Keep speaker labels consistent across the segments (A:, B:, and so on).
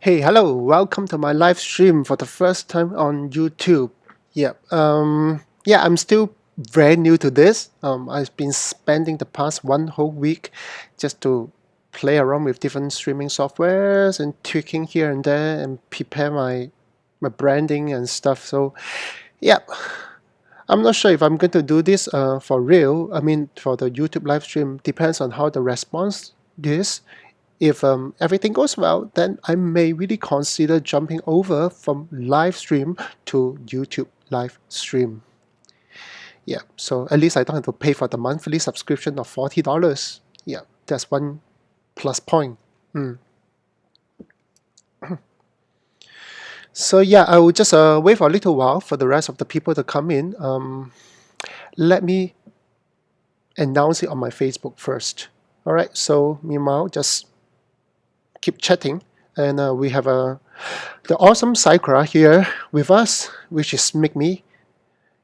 A: Hey, hello, welcome to my live stream for the first time on YouTube. I'm still very new to this. I've been spending the past one whole week just to play around with different streaming softwares and tweaking here and there and prepare my branding and stuff. So, yeah, I'm not sure if I'm going to do this for real. I mean, for the YouTube live stream, depends on how the response is. If everything goes well, then I may really consider jumping over from live stream to YouTube live stream. Yeah, so at least I don't have to pay for the monthly subscription of $40. Yeah, that's one plus point. So yeah, I will just wait for a little while for the rest of the people to come in. Let me announce it on my Facebook first. All right, so meanwhile, just keep chatting. And we have the awesome Sakura here with us, which is make me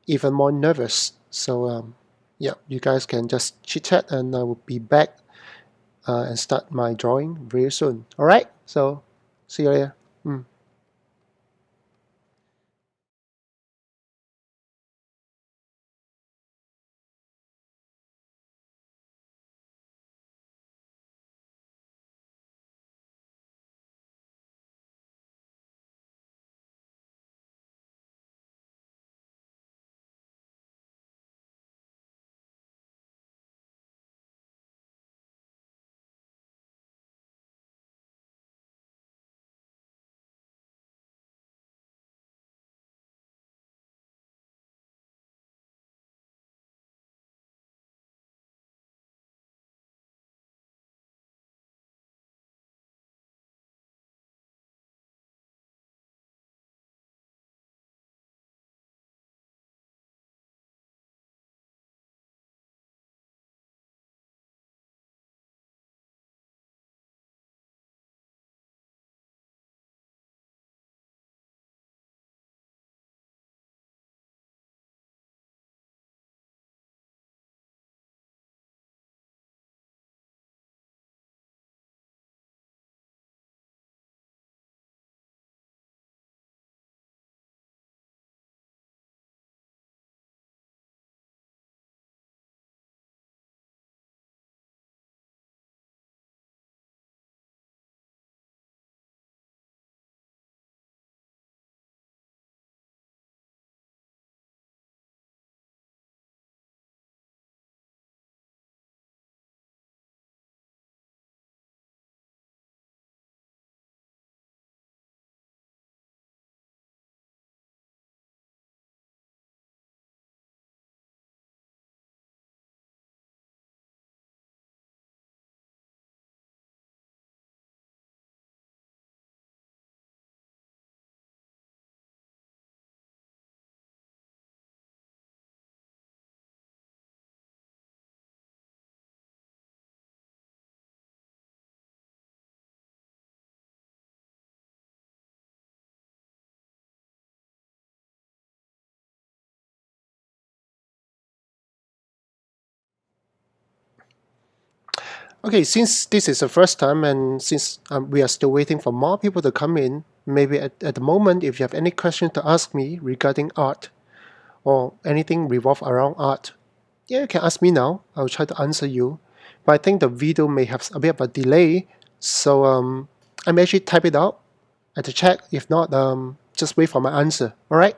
A: even more nervous. So yeah, you guys can just chit chat, and I will be back and start my drawing very soon. All right. So see you later. Okay, since this is the first time, and since we are still waiting for more people to come in, maybe at the moment, if you have any question to ask me regarding art or anything revolve around art, yeah, you can ask me now. I'll try to answer you. But I think the video may have a bit of a delay, so I may actually type it out at the chat. If not, just wait for my answer. All right.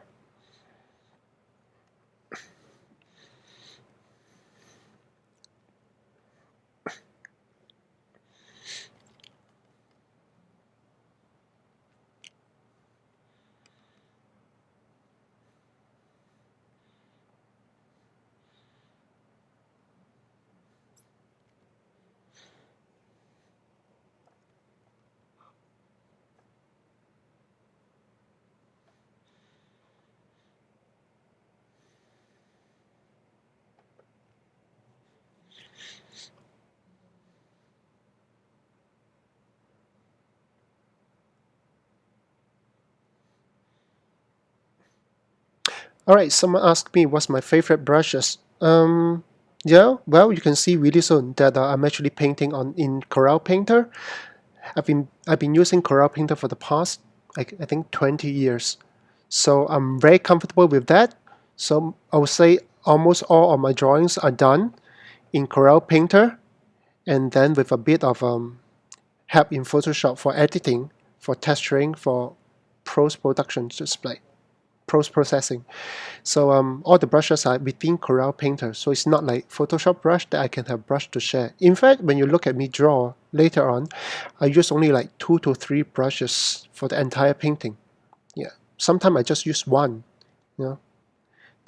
A: All right. Someone asked me what's my favorite brushes. Yeah. Well, you can see really soon that I'm actually painting on in Corel Painter, I've been using Corel Painter for the past I think 20 years. So I'm very comfortable with that. So I would say almost all of my drawings are done in Corel Painter, and then with a bit of help in Photoshop for editing, for texturing, for post-production display, post-processing. So all the brushes are within Corel Painter. So it's not like Photoshop brush that I can have brush to share. In fact, when you look at me draw later on, I use only like 2 to 3 brushes for the entire painting. Yeah. Sometimes I just use one. You know.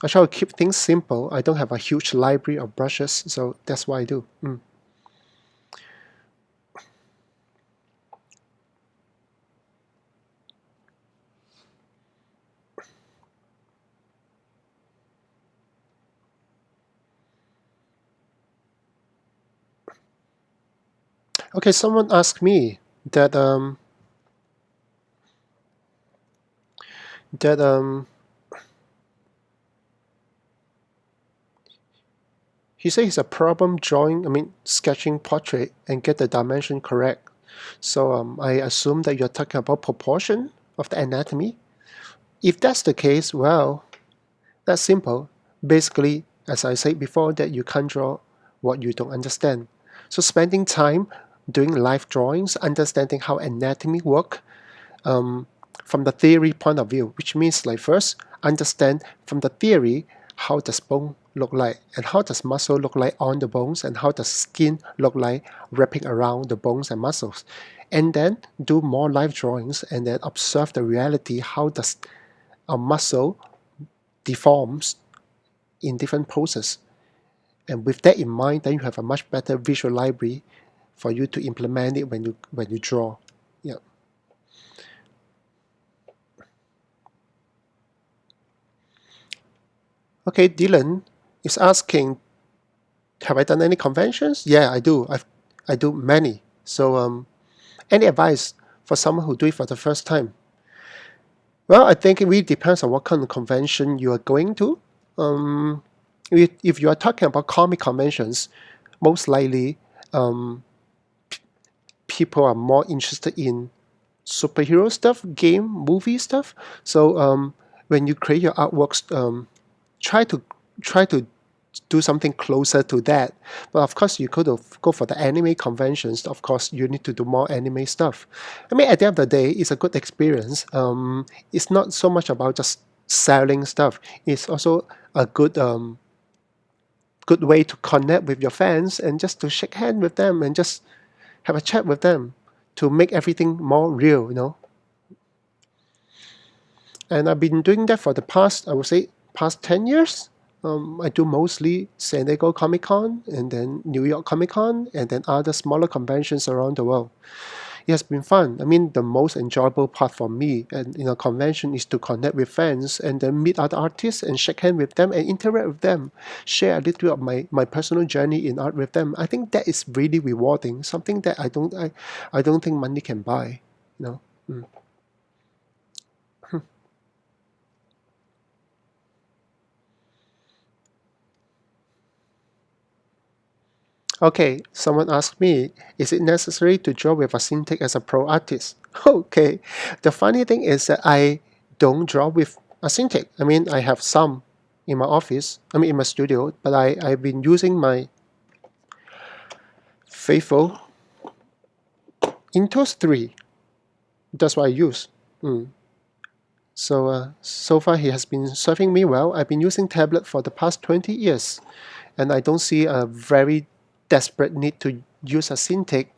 A: I try to keep things simple. I don't have a huge library of brushes, so that's what I do. Okay, someone asked me that that he says it's a problem drawing, sketching portrait and get the dimension correct. So I assume that you're talking about proportion of the anatomy. If that's the case, well, that's simple. Basically, as I said before, that you can't draw what you don't understand. So spending time doing live drawings, understanding how anatomy work from the theory point of view, which means like first understand from the theory how does bone look like and how does muscle look like on the bones and how does skin look like wrapping around the bones and muscles, and then do more live drawings and then observe the reality how does a muscle deforms in different poses. And with that in mind, then you have a much better visual library for you to implement it when you draw. Yeah. Okay, Dylan is asking, have I done any conventions? Yeah, I do. I do many. So any advice for someone who do it for the first time? Well, I think it really depends on what kind of convention you are going to. If you are talking about comic conventions, most likely people are more interested in superhero stuff, game, movie stuff. So when you create your artworks, try to do something closer to that. But of course, you could go for the anime conventions. Of course, you need to do more anime stuff. At the end of the day, it's a good experience. It's not so much about just selling stuff. It's also a good way to connect with your fans and just to shake hands with them and just have a chat with them to make everything more real. And I've been doing that for the past, I would say, past 10 years. I do mostly San Diego Comic Con and then New York Comic Con and then other smaller conventions around the world. It has been fun. The most enjoyable part for me and in a convention is to connect with fans and then meet other artists and shake hands with them and interact with them, share a little bit of my personal journey in art with them. I think that is really rewarding, something that I don't think money can buy. Mm. Okay, someone asked me, is it necessary to draw with a Cintiq as a pro artist? Okay, the funny thing is that I don't draw with a Cintiq. I have some in my office, in my studio, but I've been using my faithful Intuos 3. That's what I use. So far he has been serving me well. I've been using tablet for the past 20 years, and I don't see a very desperate need to use a Cintiq,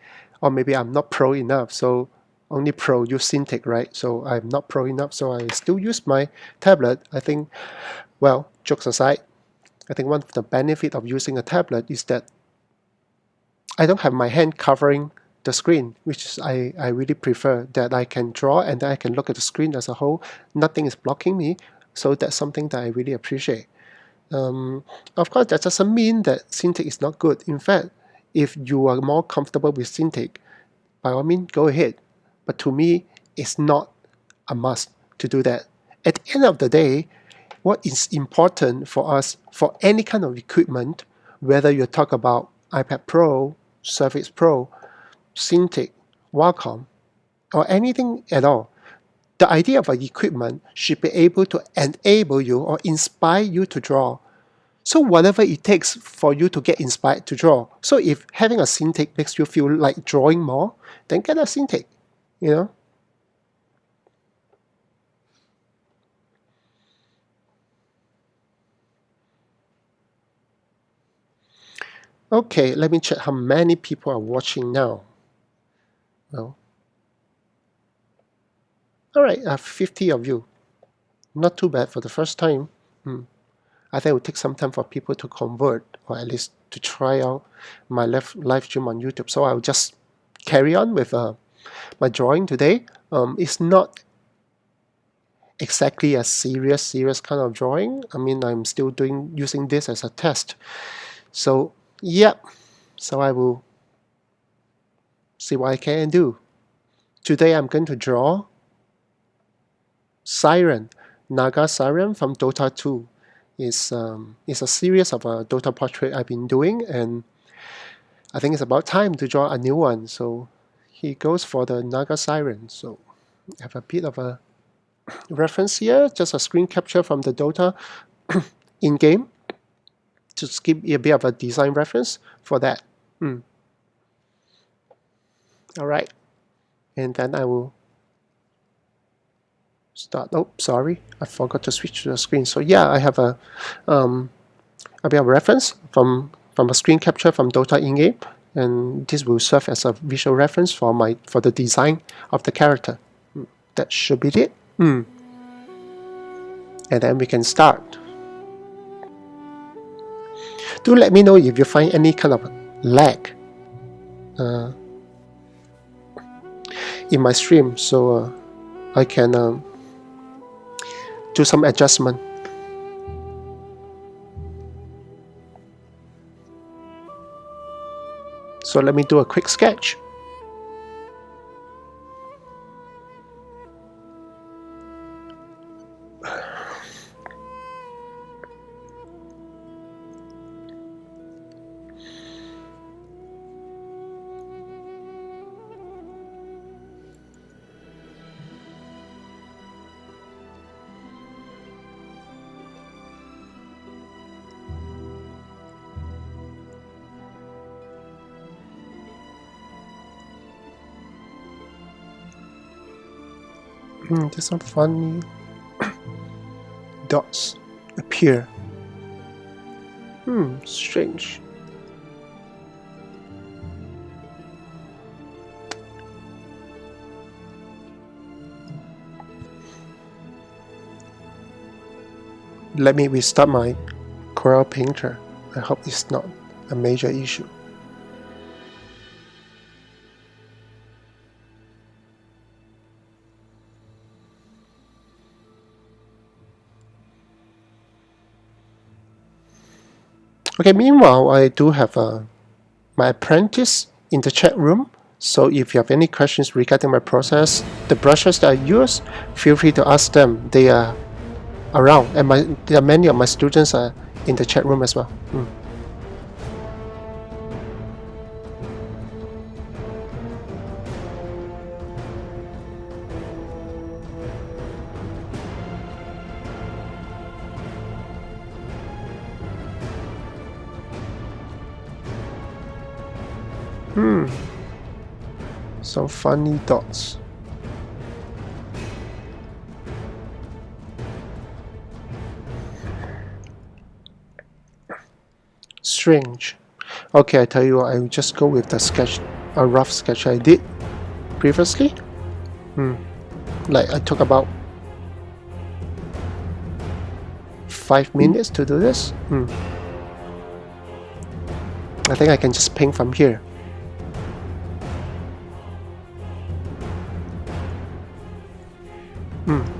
A: or maybe I'm not pro enough. So only pro use Cintiq, right? So I'm not pro enough, so I still use my tablet. I think, well, jokes aside, I think one of the benefits of using a tablet is that I don't have my hand covering the screen, which I really prefer, that I can draw and then I can look at the screen as a whole. Nothing is blocking me. So that's something that I really appreciate. Of course, that doesn't mean that Cintiq is not good. In fact, if you are more comfortable with Cintiq, by all means, go ahead. But to me, it's not a must to do that. At the end of the day, what is important for us for any kind of equipment, whether you talk about iPad Pro, Surface Pro, Cintiq, Wacom, or anything at all. The idea of an equipment should be able to enable you or inspire you to draw. So whatever it takes for you to get inspired to draw. So if having a Cintiq makes you feel like drawing more, then get a Cintiq, you know. Okay, let me check how many people are watching now. Well, all right, I have 50 of you. Not too bad for the first time. I think it will take some time for people to convert, or at least to try out my live stream on YouTube. So I'll just carry on with my drawing today. It's not exactly a serious kind of drawing. I mean, I'm still using this as a test. So yeah, so I will see what I can do. Today I'm going to draw Siren, Naga Siren from Dota 2. It's a series of a Dota portrait I've been doing, and I think it's about time to draw a new one. So he goes for the Naga Siren. So I have a bit of a reference here, just a screen capture from the Dota in-game to give a bit of a design reference for that. All right, and then I will start. Oh, sorry, I forgot to switch to the screen. So yeah, I have a bit of reference from a screen capture from Dota in-game, and this will serve as a visual reference for the design of the character. That should be it. And then we can start. Do let me know if you find any kind of lag in my stream, so I can do some adjustment. So let me do a quick sketch. There's some funny dots appear. Strange. Let me restart my Corel Painter. I hope it's not a major issue. Okay, meanwhile, I do have my apprentice in the chat room. So if you have any questions regarding my process, the brushes that I use, feel free to ask them. They are around, and there are many of my students are in the chat room as well. Some funny dots. Strange. Okay, I tell you what, I will just go with the sketch, a rough sketch I did previously. Like I took about 5 minutes to do this. I think I can just paint from here.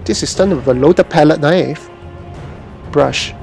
A: This is done with a loaded palette knife brush.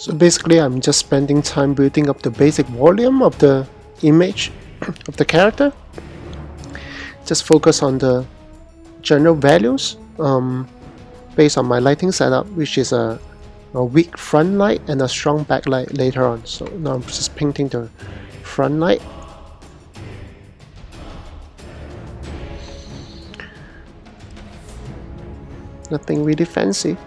A: So basically I'm just spending time building up the basic volume of the image of the character. Just focus on the general values based on my lighting setup, which is a weak front light and a strong backlight later on. So now I'm just painting the front light. Nothing really fancy.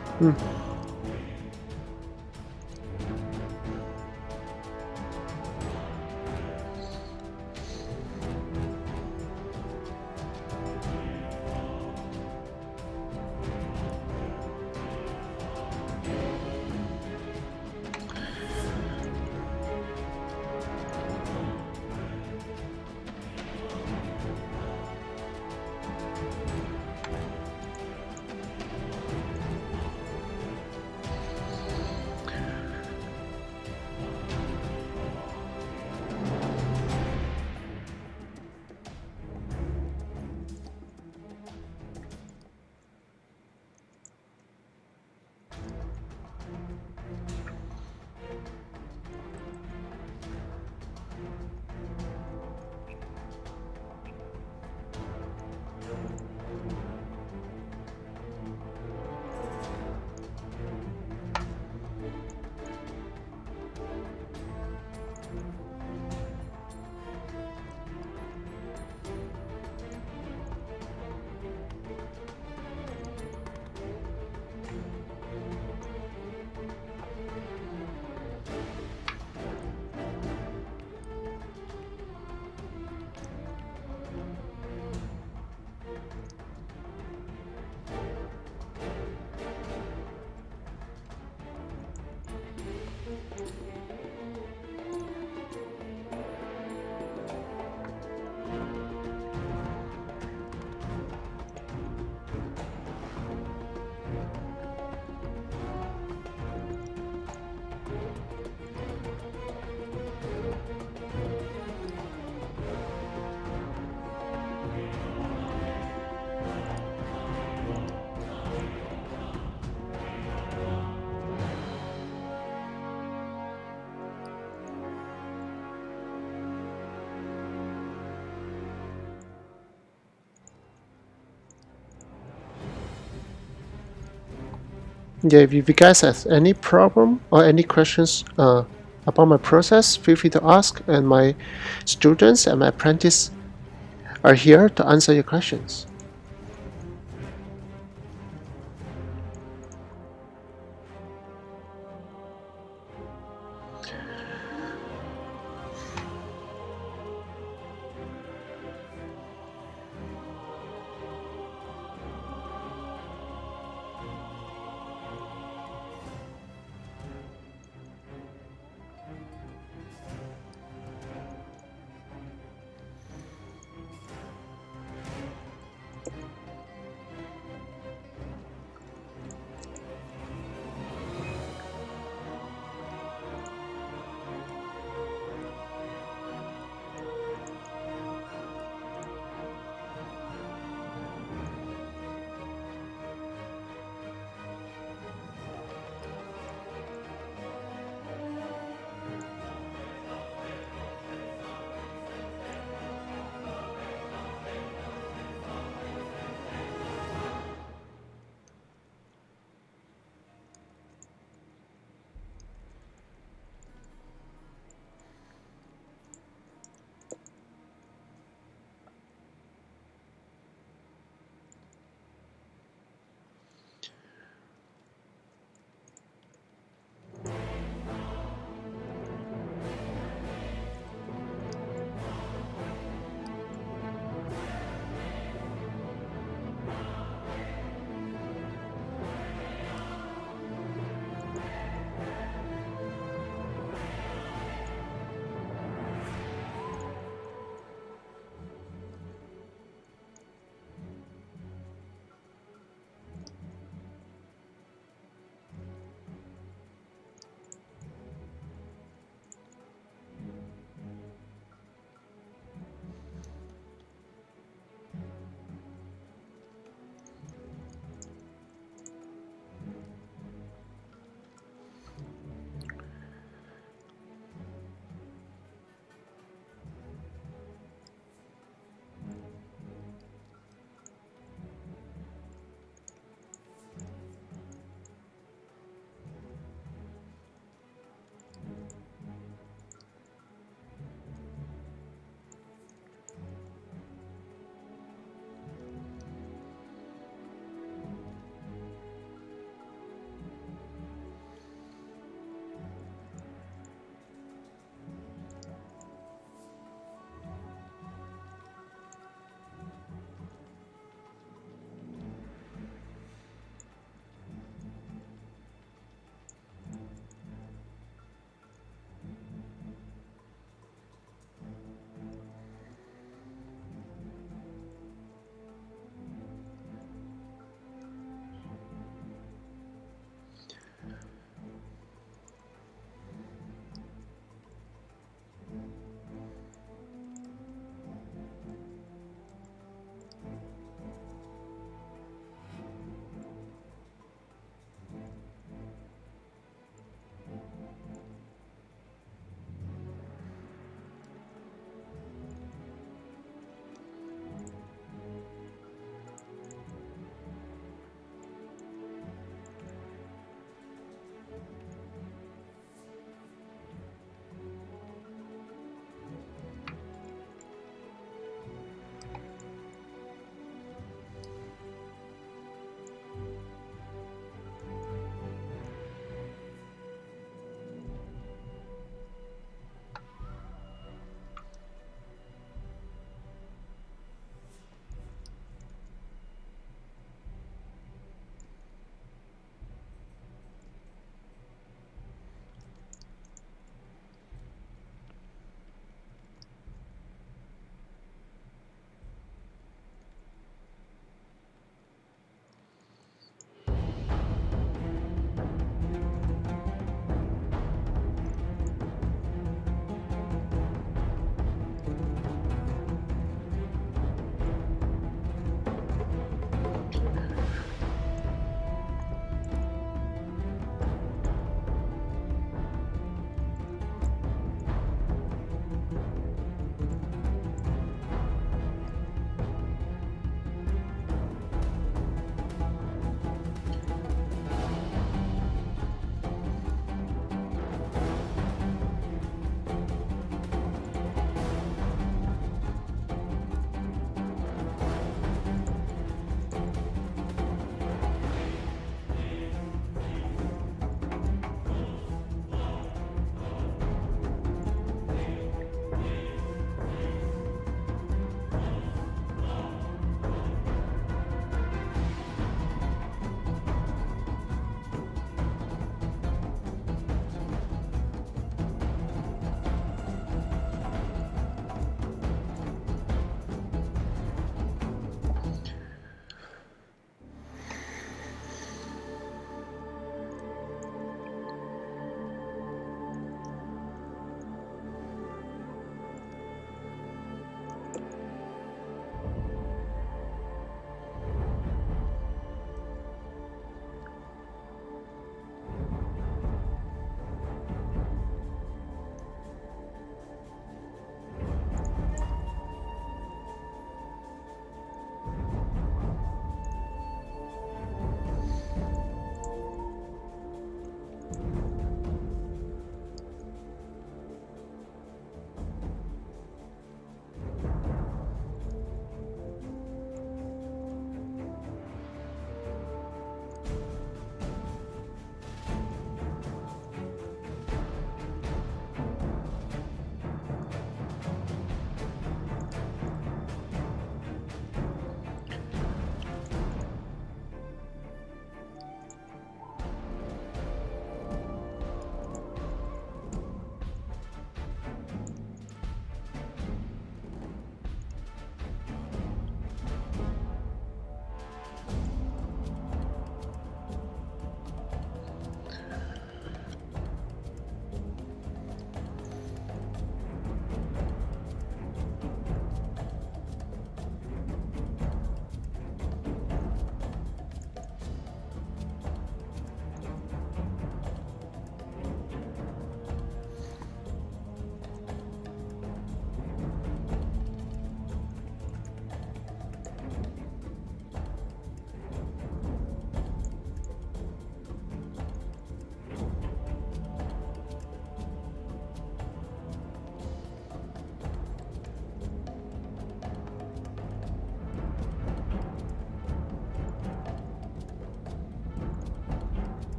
A: Yeah, if you guys have any problem or any questions about my process, feel free to ask, and my students and my apprentice are here to answer your questions.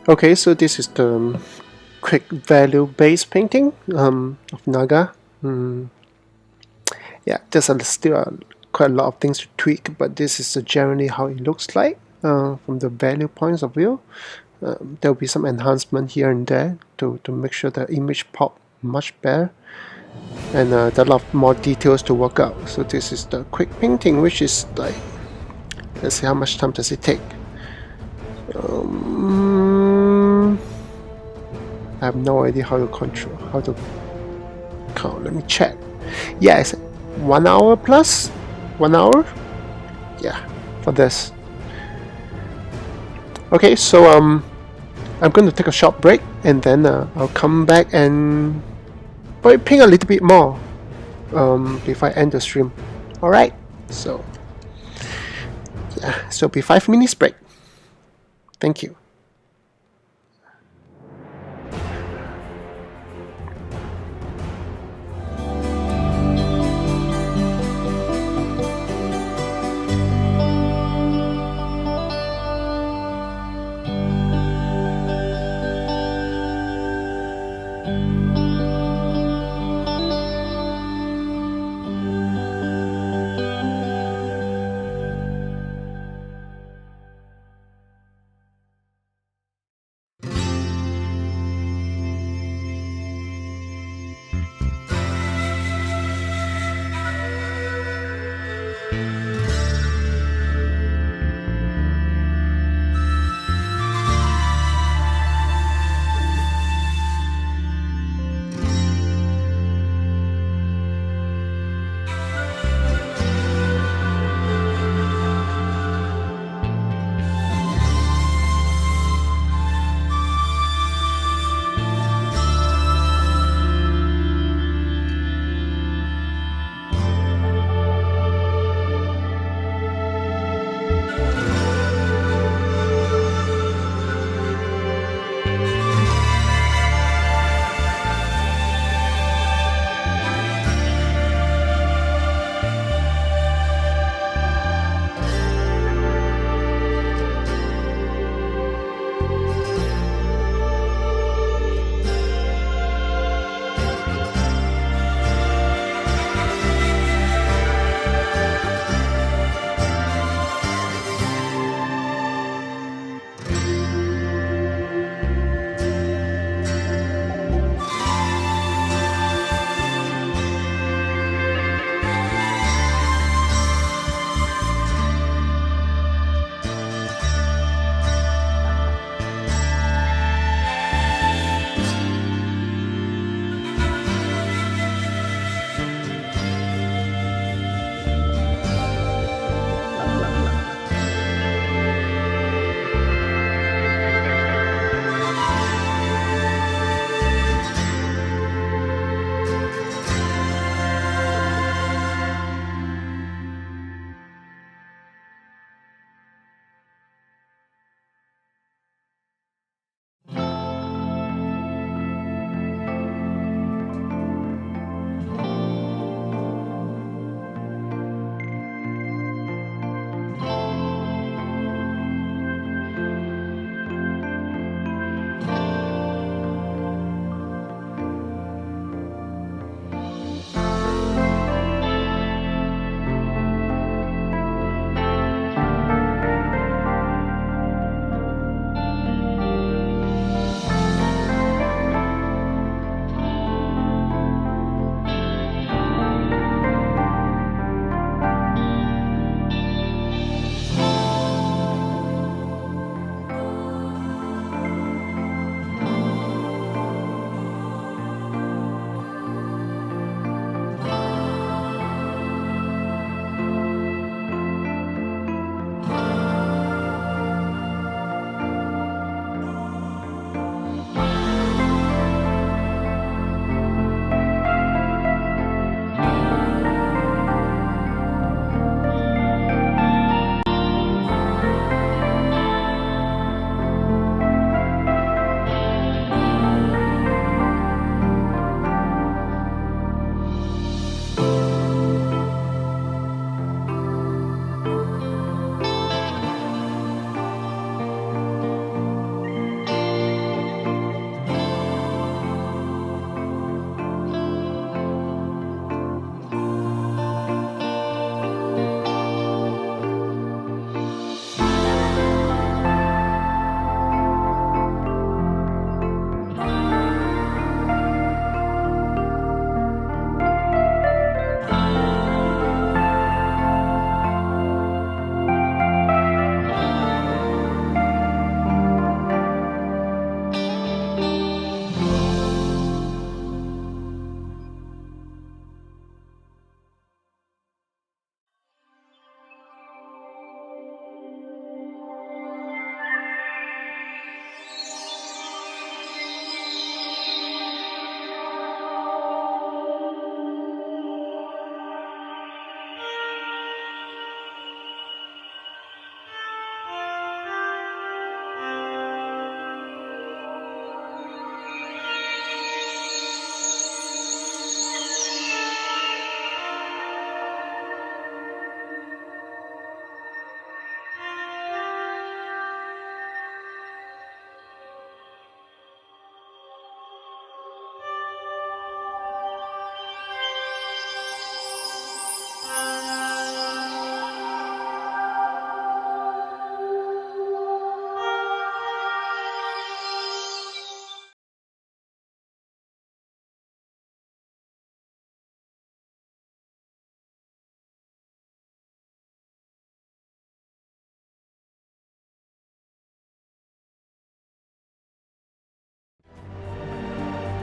A: Okay, so this is the quick value based painting of Naga Yeah, there's still quite a lot of things to tweak, but this is generally how it looks like from the value points of view. There will be some enhancement here and there to make sure the image pop much better, and there are a lot more details to work out. So this is the quick painting, which is like, let's see how much time does it take. I have no idea how to count. Let me check. Yeah, it's 1 hour plus 1 hour. Yeah, for this. Okay, so I'm going to take a short break, and then I'll come back and probably paint a little bit more before I end the stream. All right. So yeah, so it'll be 5 minutes break. Thank you.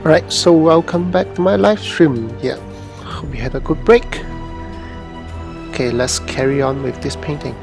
A: Alright, so welcome back to my live stream. Yeah, hope you had a good break. Okay, let's carry on with this painting.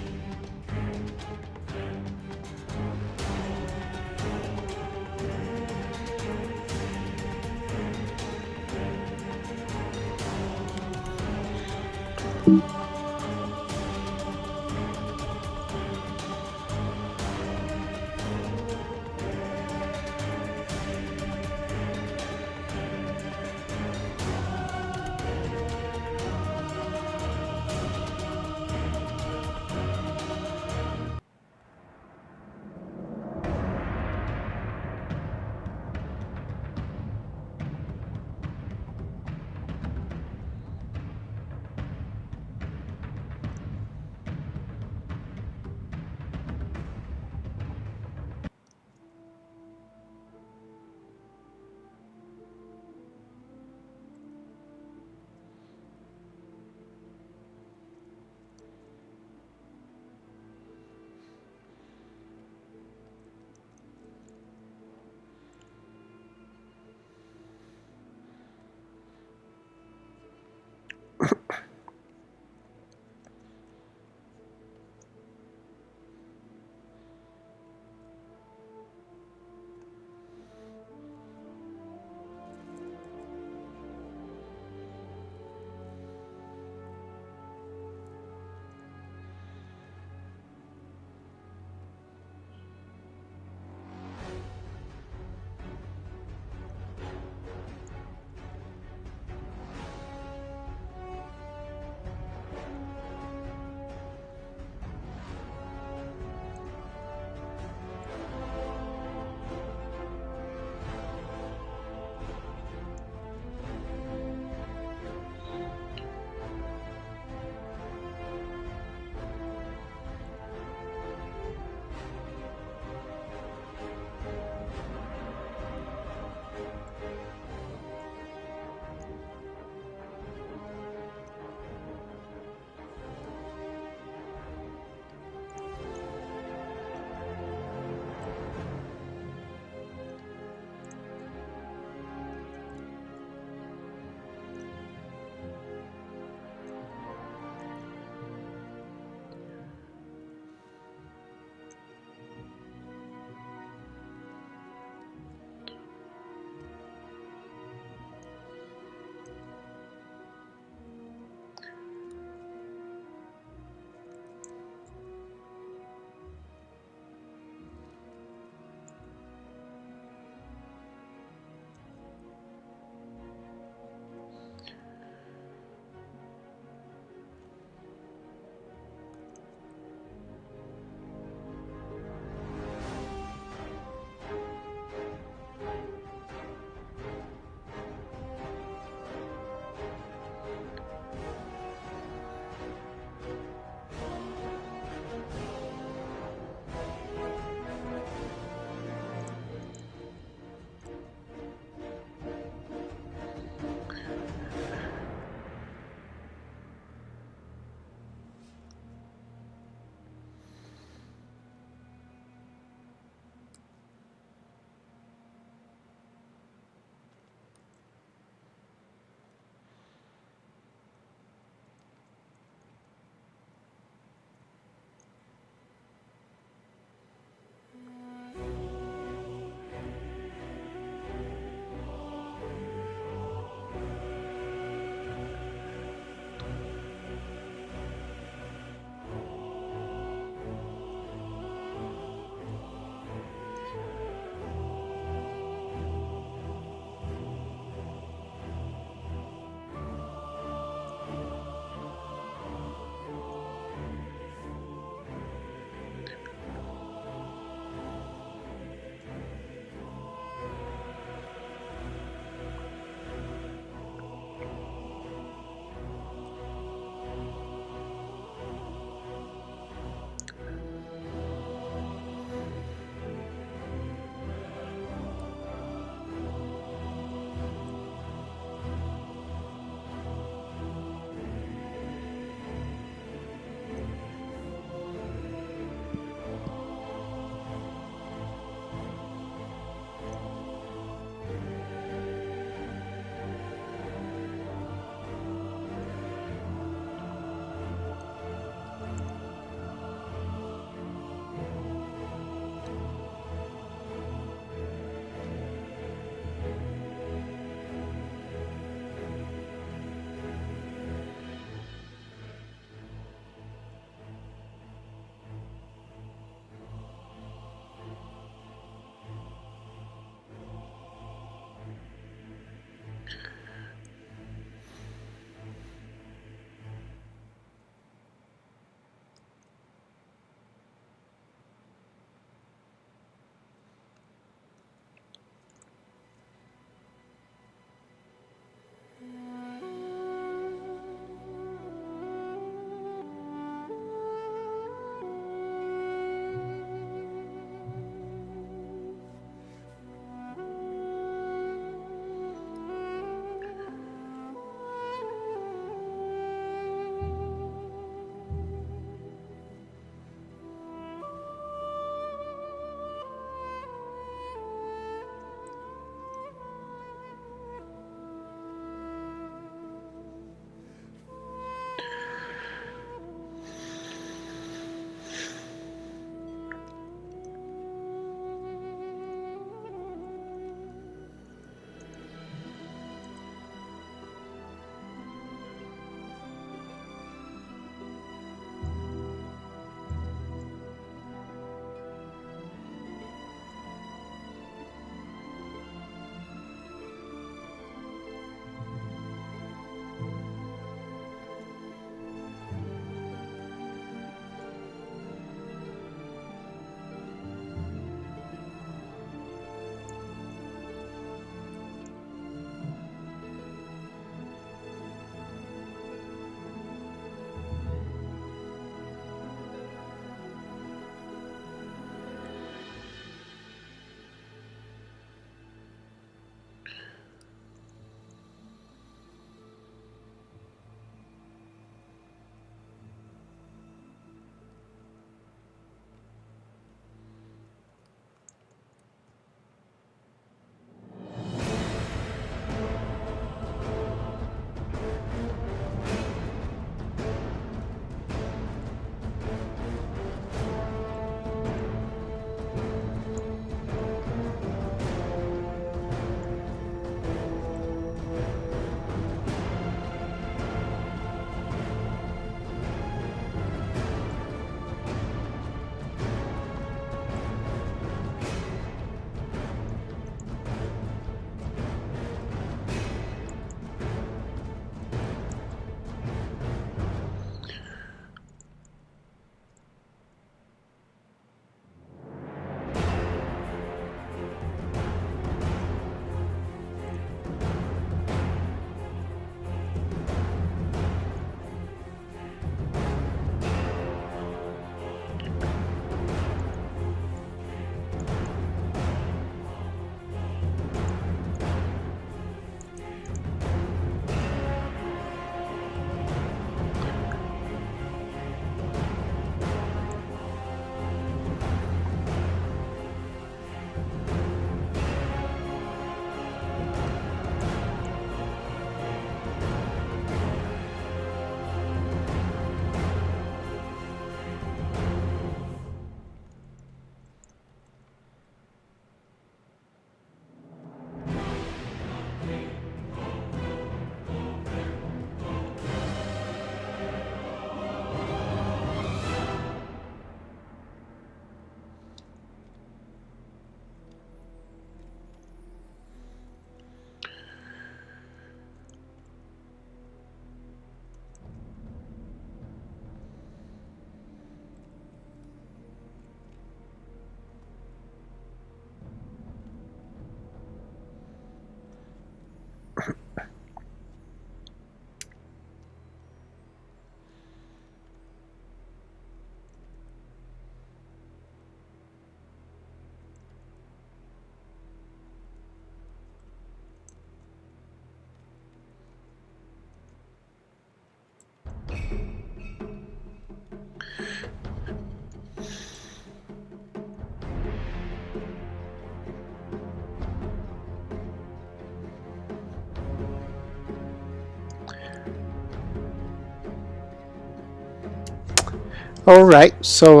A: Alright, so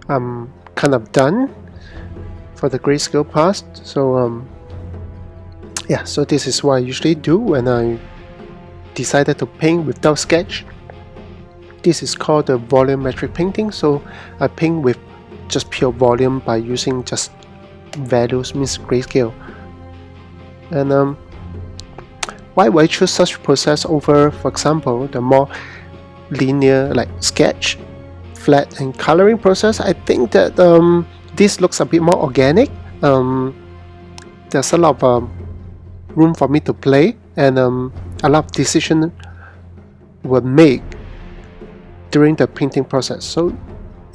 A: I'm kind of done for the grayscale part. So yeah, so this is what I usually do when I decided to paint without sketch. This is called the volumetric painting. So I paint with just pure volume by using just values, means grayscale. And why would I choose such process over, for example, the more linear like sketch, flat and coloring process? I think that this looks a bit more organic. There's a lot of room for me to play, and a lot of decisions were made during the painting process. So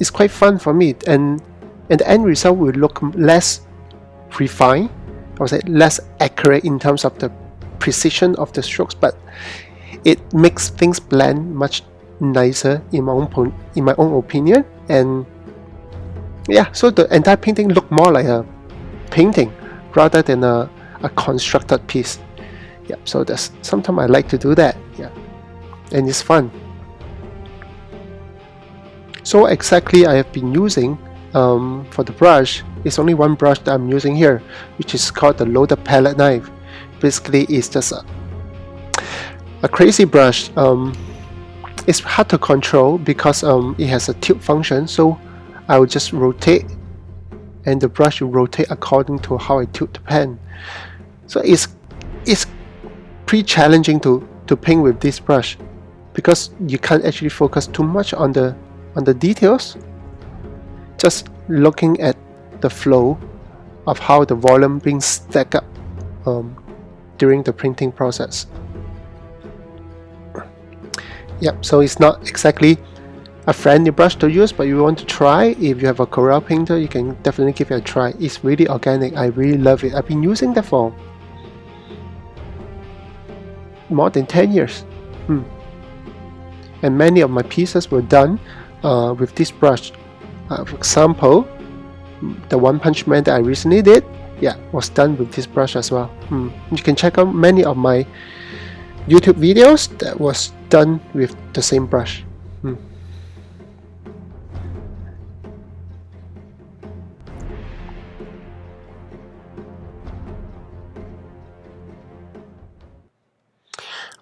A: it's quite fun for me, and the end result will look less refined, I would say less accurate in terms of the precision of the strokes, but it makes things blend much nicer in my own opinion. And yeah, so the entire painting look more like a painting rather than a constructed piece. Yeah, so that's sometimes I like to do that. Yeah, and it's fun. So exactly I have been using for the brush, it's only one brush that I'm using here, which is called the loaded palette knife. Basically it's just a crazy brush. It's hard to control because it has a tilt function, so I will just rotate and the brush will rotate according to how I tilt the pen. So it's pretty challenging to paint with this brush because you can't actually focus too much on the details, just looking at the flow of how the volume being stacked up during the printing process. Yep, so it's not exactly a friendly brush to use, but if you want to try, if you have a Corel painter, you can definitely give it a try. It's really organic. I really love it. I've been using that for more than 10 years. And many of my pieces were done with this brush. For example, the One Punch Man that I recently did, yeah, was done with this brush as well. You can check out many of my YouTube videos that was done with the same brush.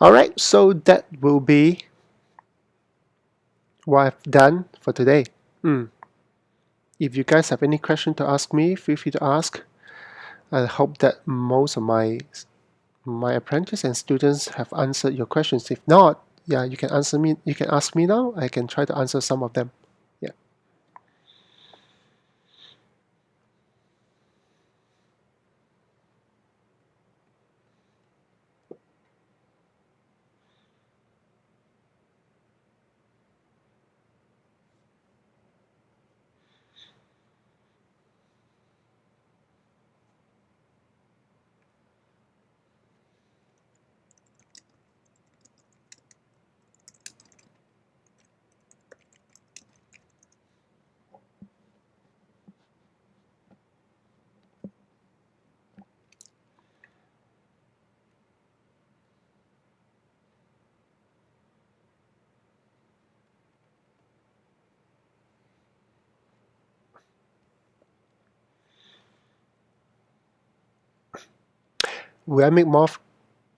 A: Alright, so that will be what I've done for today. If you guys have any question to ask me, feel free to ask. I hope that most of my apprentices and students have answered your questions. If not, yeah, you can ask me now. I can try to answer some of them. Yeah. Will I make more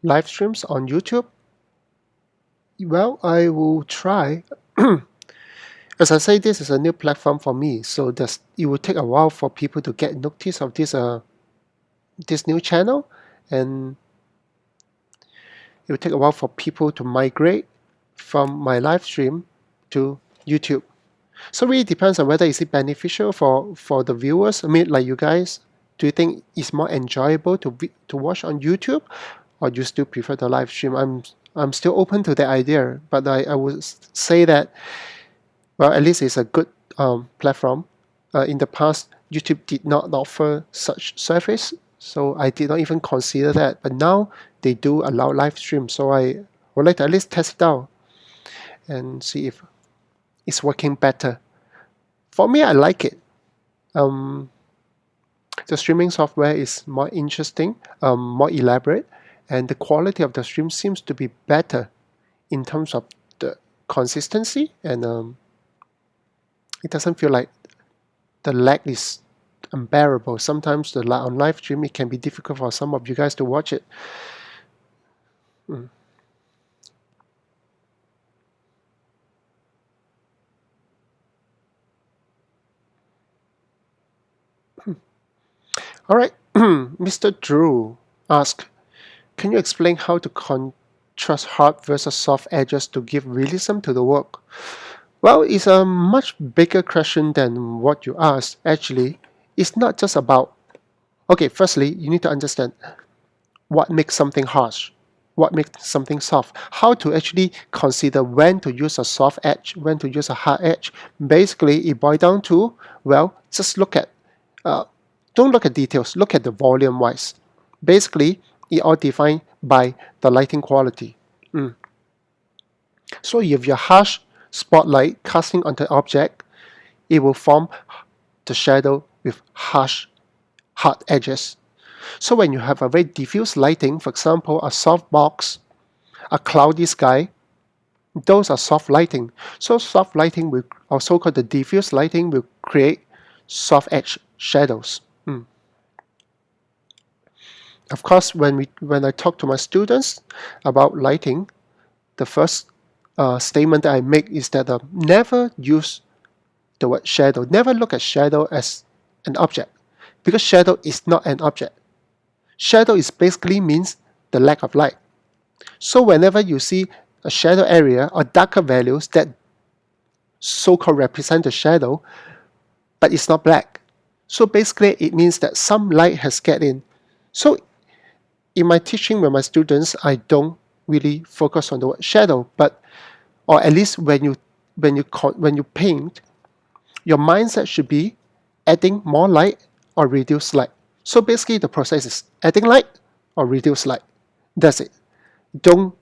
A: live streams on YouTube? Well, I will try. As I say, this is a new platform for me, so it will take a while for people to get notice of this new channel, and it will take a while for people to migrate from my live stream to YouTube. So it really depends on whether is it beneficial for the viewers. I mean, like you guys, do you think it's more enjoyable to watch on YouTube, or you still prefer the live stream? I'm still open to the idea, but I would say that, well, at least it's a good platform. In the past, YouTube did not offer such service, so I did not even consider that. But now they do allow live stream, so I would like to at least test it out and see if it's working better. For me, I like it. The streaming software is more interesting, more elaborate, and the quality of the stream seems to be better in terms of the consistency, and it doesn't feel like the lag is unbearable. Sometimes on live stream it can be difficult for some of you guys to watch it. All right, Mr. Drew asked, can you explain how to contrast hard versus soft edges to give realism to the work? Well, it's a much bigger question than what you asked. Actually, it's not just about, okay, firstly, you need to understand what makes something harsh, what makes something soft, how to actually consider when to use a soft edge, when to use a hard edge. Basically, it boils down to, well, just look at, don't look at details, look at the volume wise. Basically, it all defined by the lighting quality. So if your harsh spotlight casting on the object, it will form the shadow with harsh, hard edges. So when you have a very diffuse lighting, for example, a soft box, a cloudy sky, those are soft lighting. So soft lighting will, or so-called the diffuse lighting, will create soft edge shadows. Of course, when I talk to my students about lighting, the first statement that I make is that never use the word shadow. Never look at shadow as an object, because shadow is not an object. Shadow is basically means the lack of light. So whenever you see a shadow area or darker values that so-called represent the shadow, but it's not black. So basically it means that some light has get in. So in my teaching with my students, I don't really focus on the word shadow, but or at least when you paint, your mindset should be adding more light or reduce light. So basically the process is adding light or reduce light. That's it. Don't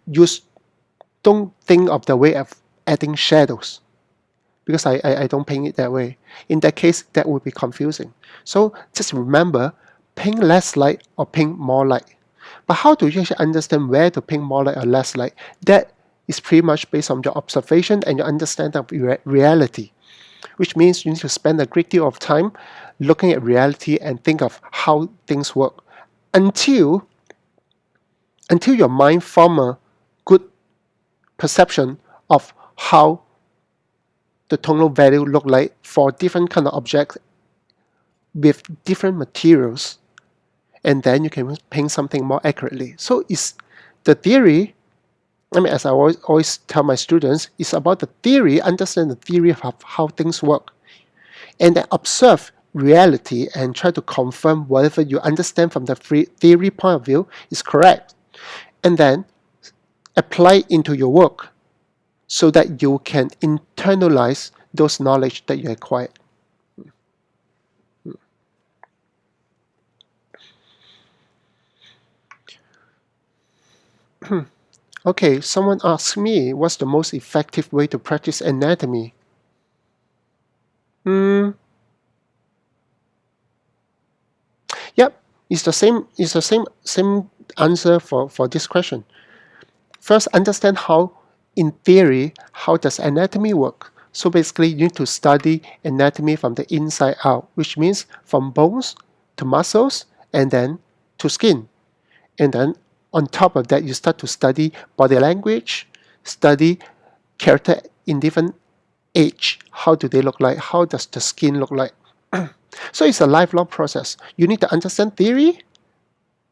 A: think of the way of adding shadows, because I don't paint it that way. In that case, that would be confusing. So just remember, paint less light or paint more light. But how do you actually understand where to paint more light or less light? That is pretty much based on your observation and your understanding of reality, which means you need to spend a great deal of time looking at reality and think of how things work until your mind form a good perception of how the tonal value look like for different kind of objects with different materials, and then you can paint something more accurately. So it's the theory. I mean, as I always tell my students, it's about the theory, understand the theory of how things work, and then observe reality and try to confirm whatever you understand from the theory point of view is correct, and then apply into your work so that you can internalize those knowledge that you acquired. Okay, someone asked me what's the most effective way to practice anatomy. Yep, it's the same answer for this question. First, understand how, in theory, how does anatomy work. So basically, you need to study anatomy from the inside out, which means from bones to muscles and then to skin. And then on top of that, you start to study body language, study character in different age. How do they look like? How does the skin look like? So it's a lifelong process. You need to understand theory,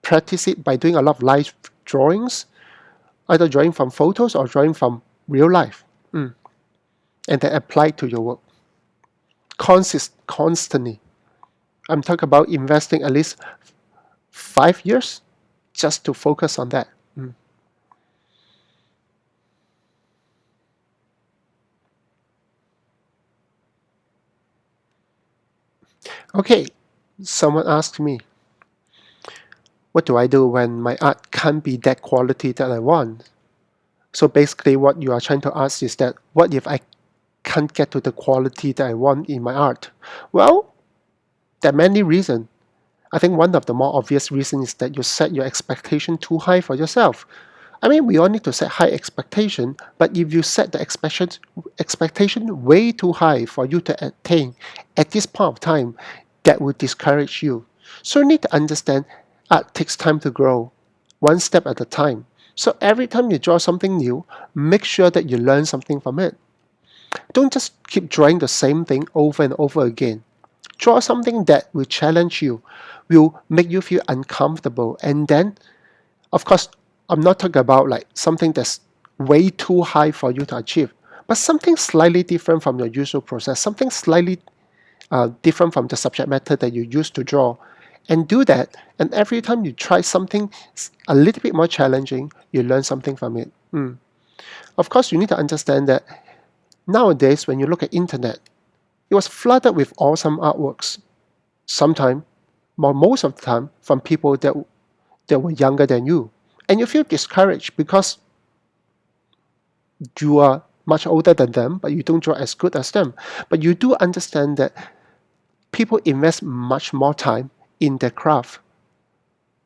A: practice it by doing a lot of live drawings, either drawing from photos or drawing from real life, and then apply it to your work. Constantly. I'm talking about investing at least 5 years just to focus on that. Okay, someone asked me, what do I do when my art can't be that quality that I want? So basically what you are trying to ask is that, what if I can't get to the quality that I want in my art? Well, there are many reasons. I think one of the more obvious reasons is that you set your expectation too high for yourself. I mean, we all need to set high expectation, but if you set the expectation way too high for you to attain at this point of time, that will discourage you. So you need to understand art takes time to grow, one step at a time. So every time you draw something new, make sure that you learn something from it. Don't just keep drawing the same thing over and over again. Draw something that will challenge you, will make you feel uncomfortable, and then, of course, I'm not talking about like something that's way too high for you to achieve, but something slightly different from your usual process, something slightly different from the subject matter that you used to draw. And do that, and every time you try something a little bit more challenging, you learn something from it. Of course, you need to understand that nowadays, when you look at internet, it was flooded with awesome artworks. Sometimes, or most of the time, from people that were younger than you. And you feel discouraged because you are much older than them, but you don't draw as good as them. But you do understand that people invest much more time in their craft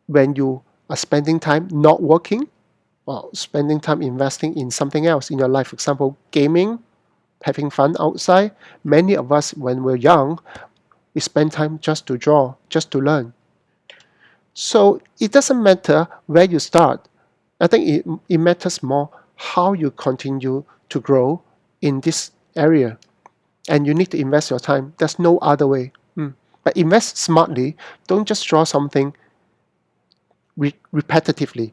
A: when you are spending time not working or spending time investing in something else in your life. For example, gaming, having fun outside. Many of us, when we're young, we spend time just to draw, just to learn. So it doesn't matter where you start. I think it matters more how you continue to grow in this area. And you need to invest your time. There's no other way. But invest smartly. Don't just draw something repetitively.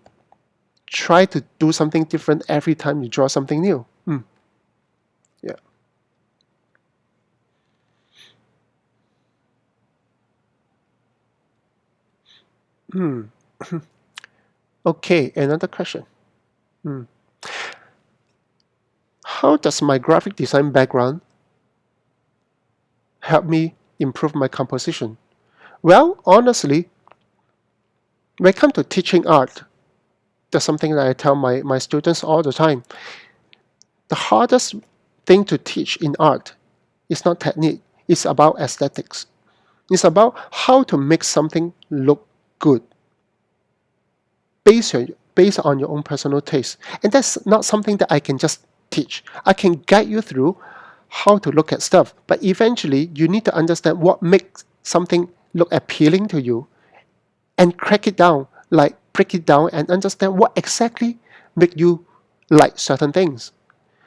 A: Try to do something different every time you draw something new. Yeah. Okay, another question. How does my graphic design background help me improve my composition? Well, honestly, when it comes to teaching art, that's something that I tell my students all the time. The hardest thing to teach in art is not technique, it's about aesthetics. It's about how to make something look good based on your own personal taste. And that's not something that I can just teach. I can guide you through how to look at stuff, but eventually you need to understand what makes something look appealing to you and crack it down, like break it down and understand what exactly make you like certain things.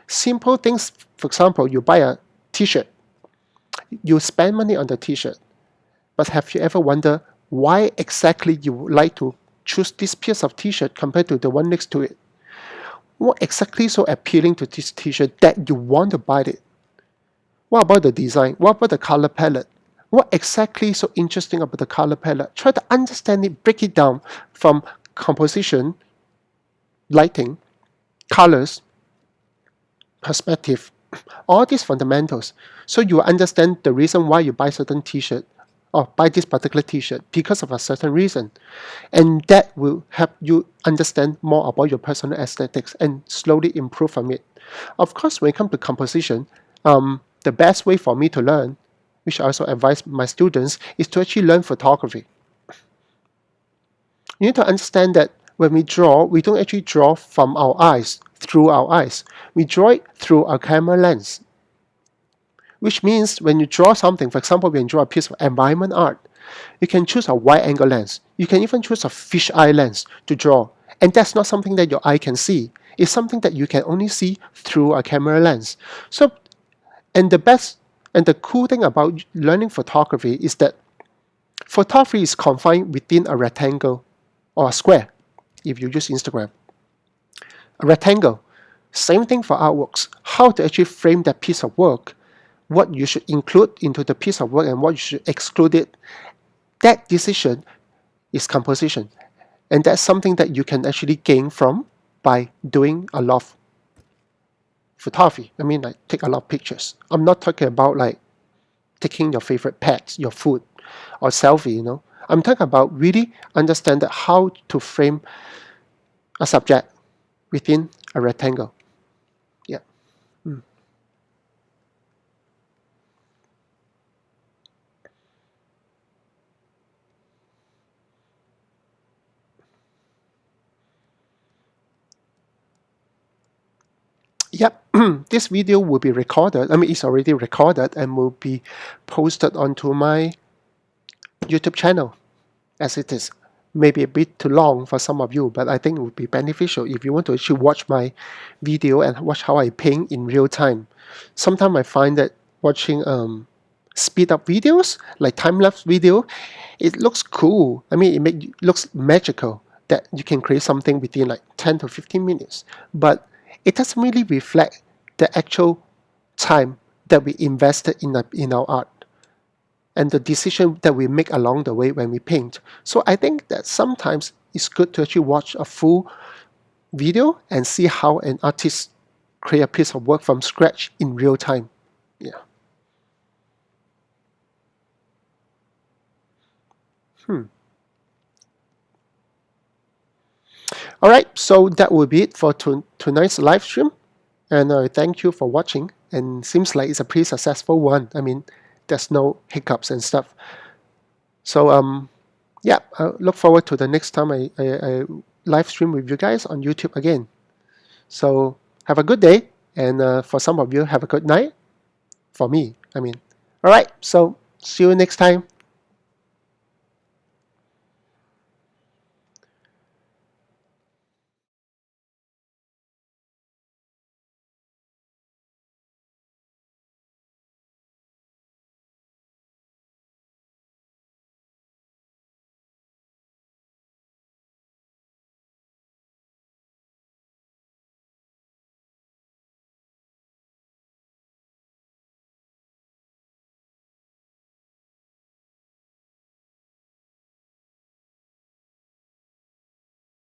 A: Simple things, for example, you buy a t-shirt, you spend money on the t-shirt, but have you ever wondered why exactly you would like to choose this piece of t-shirt compared to the one next to it? What exactly so appealing to this t-shirt that you want to buy it? What about the design? What about the color palette? What exactly so interesting about the color palette? Try to understand it, break it down from composition, lighting, colors, perspective, all these fundamentals. So you understand the reason why you buy certain t-shirt or buy this particular t-shirt because of a certain reason. And that will help you understand more about your personal aesthetics and slowly improve from it. Of course, when it comes to composition, the best way for me to learn, which I also advise my students, is to actually learn photography. You need to understand that when we draw, we don't actually draw from our eyes, through our eyes. We draw it through our camera lens. Which means when you draw something, for example, when you draw a piece of environment art, you can choose a wide angle lens. You can even choose a fisheye lens to draw. And that's not something that your eye can see. It's something that you can only see through a camera lens. So, and the best and the cool thing about learning photography is that photography is confined within a rectangle or a square, if you use Instagram. A rectangle. Same thing for artworks. How to actually frame that piece of work, what you should include into the piece of work and what you should exclude it. That decision is composition. And that's something that you can actually gain from by doing a lot of photography. I mean, like, take a lot of pictures. I'm not talking about like taking your favorite pets, your food, or selfie. I'm talking about really understand how to frame a subject within a rectangle. Yeah. Mm. Yep, this video will be recorded. I mean, it's already recorded and will be posted onto my YouTube channel as it is. Maybe a bit too long for some of you, but I think it would be beneficial if you want to actually watch my video and watch how I paint in real time. Sometimes I find that watching speed up videos, like time-lapse video, it looks cool. I mean, it looks magical that you can create something within like 10 to 15 minutes. But it doesn't really reflect the actual time that we invested in our art and the decision that we make along the way when we paint. So I think that sometimes it's good to actually watch a full video and see how an artist create a piece of work from scratch in real time. Yeah. Alright, so that will be it for tonight's live stream. And thank you for watching. And seems like it's a pretty successful one. I mean, there's no hiccups and stuff. So yeah, I look forward to the next time I live stream with you guys on YouTube again. So have a good day, and for some of you, have a good night. For me, I mean. Alright, so see you next time.